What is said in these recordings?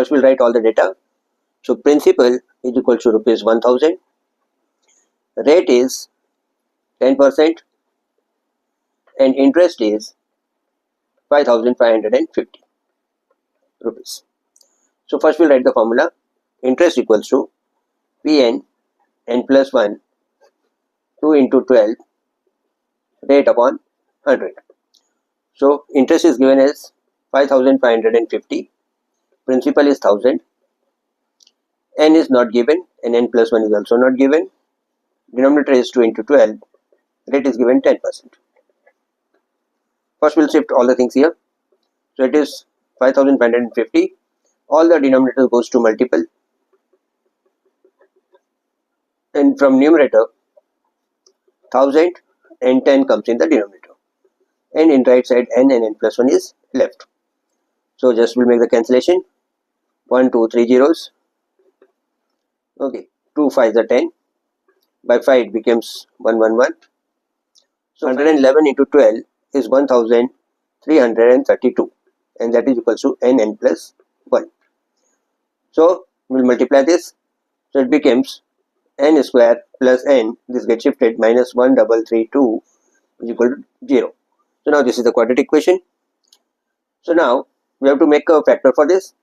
first we'll write all the data. So principal is equal to rupees 1000, rate is 10%, and interest is 5550 rupees. So first we'll write the formula. Interest equals to Pn n plus 1 2 into 12 rate upon 100. So interest is given as 5550, principal is 1000, n is not given and n plus 1 is also not given, denominator is 2 into 12, rate is given 10%. First we'll shift all the things here. So it is 5550, all the denominator goes to multiple, and from numerator 1000 and 10 comes in the denominator, and in right side n and n plus 1 is left. So just we'll make the cancellation. 1 2 3 zeros. Okay, 2 5s are 10, by 5 it becomes 111. So 111 into 12 is 1332, and that is equals to n plus 1. So we'll multiply this, so it becomes n square plus n, this gets shifted, minus 1332 is equal to 0. So now this is the quadratic equation. So now we have to make a factor for this,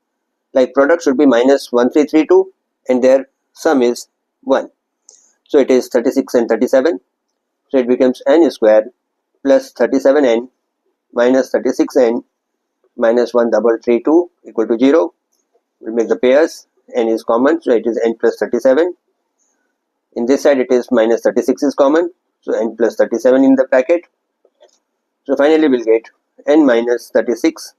like product should be minus 1332 and their sum is 1. So it is 36 and 37. So it becomes n square plus 37n minus 36n minus 1332 equal to 0. We'll make the pairs, n is common, so it is n plus 37. In this side it is minus 36 is common, so n plus 37 in the bracket. So finally we'll get n minus 36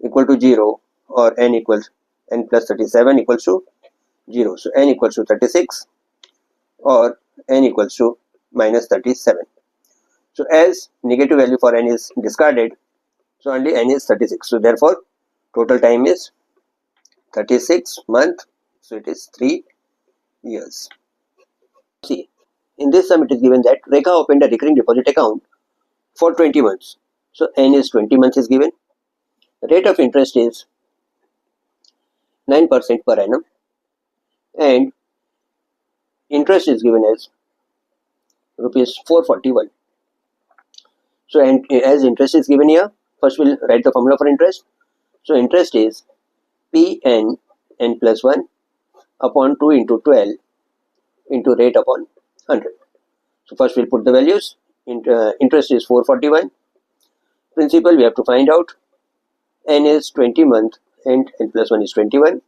equal to 0, or n equals n plus 37 equals to 0. So n equals to 36 or n equals to minus 37. So as negative value for n is discarded, so only n is 36. So therefore total time is 36 month. So it is 3 years. See, in this sum it is given that Rekha opened a recurring deposit account for 20 months. So n is 20 months is given. Rate of interest is 9% per annum, and interest is given as rupees 441. So and as interest is given here, first we'll write the formula for interest. So interest is Pn n plus 1 upon 2 into 12 into rate upon 100. So first we'll put the values. Interest is 441. Principal we have to find out. N is 20 month and n plus 1 is 21.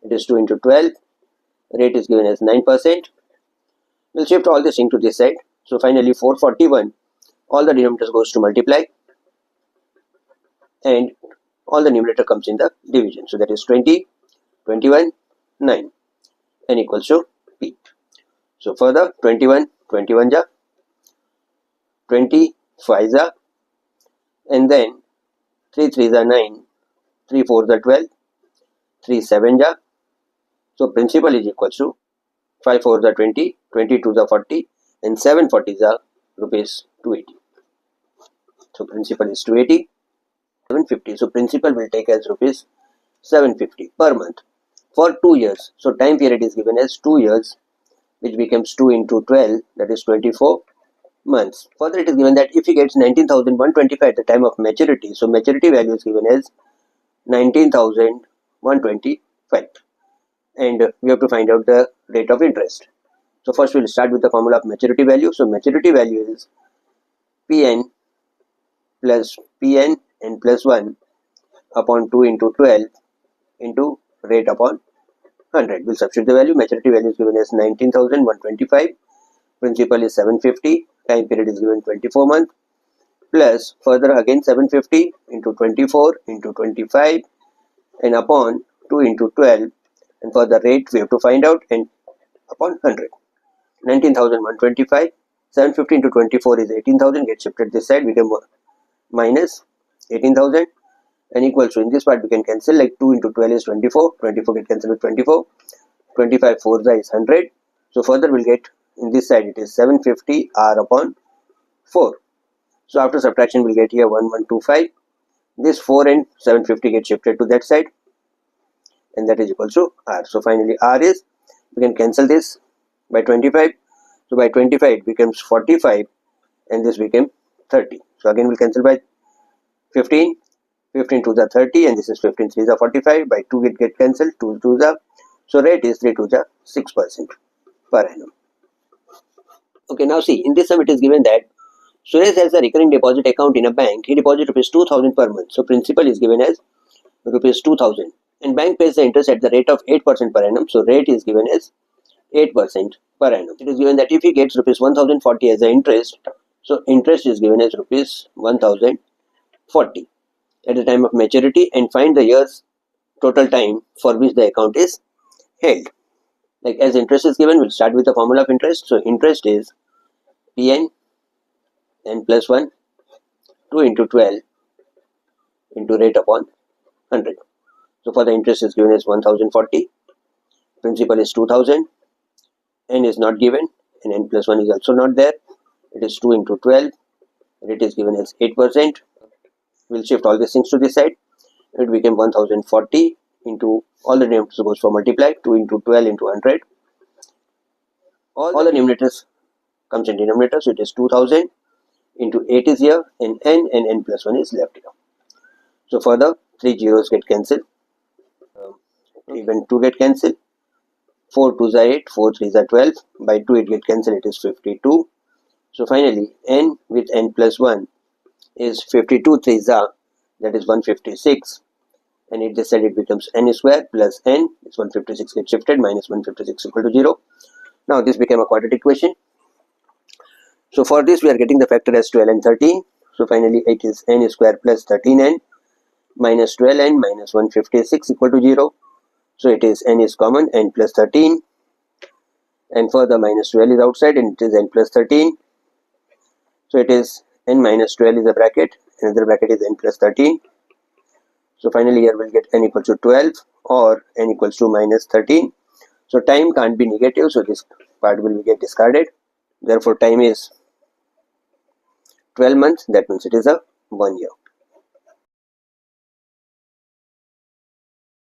It is 2 into 12. Rate is given as 9%. We'll shift all this thing to this side. So finally 441, all the denominators goes to multiply, and all the numerator comes in the division. So that is 20, 21, 9, n equals to P. So further 21, 21 ja, 20 5 ja, and then 3 3s are 9, 3 4s are 12, 3 7 ja. So principal is equals to 5 4s are 20, 22s are 40, and 7 40s are rupees 280. So principal is 280, 750. So principal will take as rupees 750 per month for 2 years. So time period is given as 2 years, which becomes 2 into 12, that is 24 months. Further it is given that if he gets 19,125 at the time of maturity, so maturity value is given as 19,125, and we have to find out the rate of interest. So first we'll start with the formula of maturity value. So maturity value is Pn plus Pn n plus 1 upon 2 into 12 into rate upon 100. We'll substitute the value. Maturity value is given as 19,125. Principal is 750. Time period is given 24 months. Plus further again 750 into 24 into 25 and upon 2 into 12, and for the rate we have to find out, and upon 100. 19,125. 750 into 24 is 18,000. Get shifted this side, become minus 18,000, and equals to, in this part we can cancel, like 2 into 12 is 24. 24 get cancelled with 24. 25 4 is 100. So further we'll get, in this side it is 750 r upon 4. So after subtraction we'll get here 1125. This 4 and 750 get shifted to that side, and that is equal to r. So finally r is, we can cancel this by 25. So by 25 it becomes 45 and this became 30. So again we'll cancel by 15. 15 to the 30 and this is 15 3 the 45. By 2 it get cancelled, 2 to the, so rate is 3 to the 6% per annum. Okay, now see, in this sum it is given that Suresh has a recurring deposit account in a bank. He deposits rupees 2000 per month. So principal is given as rupees 2000 and bank pays the interest at the rate of 8% per annum. So rate is given as 8% per annum. It is given that if he gets rupees 1040 as the interest, so interest is given as rupees 1040 at the time of maturity, and find the year's total time for which the account is held. Like as interest is given, we'll start with the formula of interest. So interest is Pn n plus 1 2 into 12 into rate upon 100. So for the interest is given as 1040, principal is 2000, n is not given and n plus 1 is also not there. It is 2 into 12, rate is given as 8%. We'll shift all these things to this side. It became 1040 into, all the denominators goes for multiply, 2 into 12 into 100. All the numerators comes in denominator, so it is 2000 into 8 is here and n plus 1 is left here. So further 3 zeros get cancelled, even 2 get cancelled, 4 2s are 8, 4 3s are 12, by 2 it get cancelled, it is 52. So finally n with n plus 1 is 52 3s are, that is 156, and it this side it becomes n square plus n, it's 156 gets shifted, minus 156 equal to 0. Now this became a quadratic equation. So for this we are getting the factor as 12 and 13. So finally it is n square plus 13n minus 12n minus 156 equal to 0. So it is n is common, n plus 13, and further minus 12 is outside and it is n plus 13. So it is n minus 12 is a bracket, another bracket is n plus 13. So finally here we'll get n equals to 12 or n equals to minus 13. So time can't be negative, so this part will get discarded. Therefore time is 12 months, that means it is a 1 year.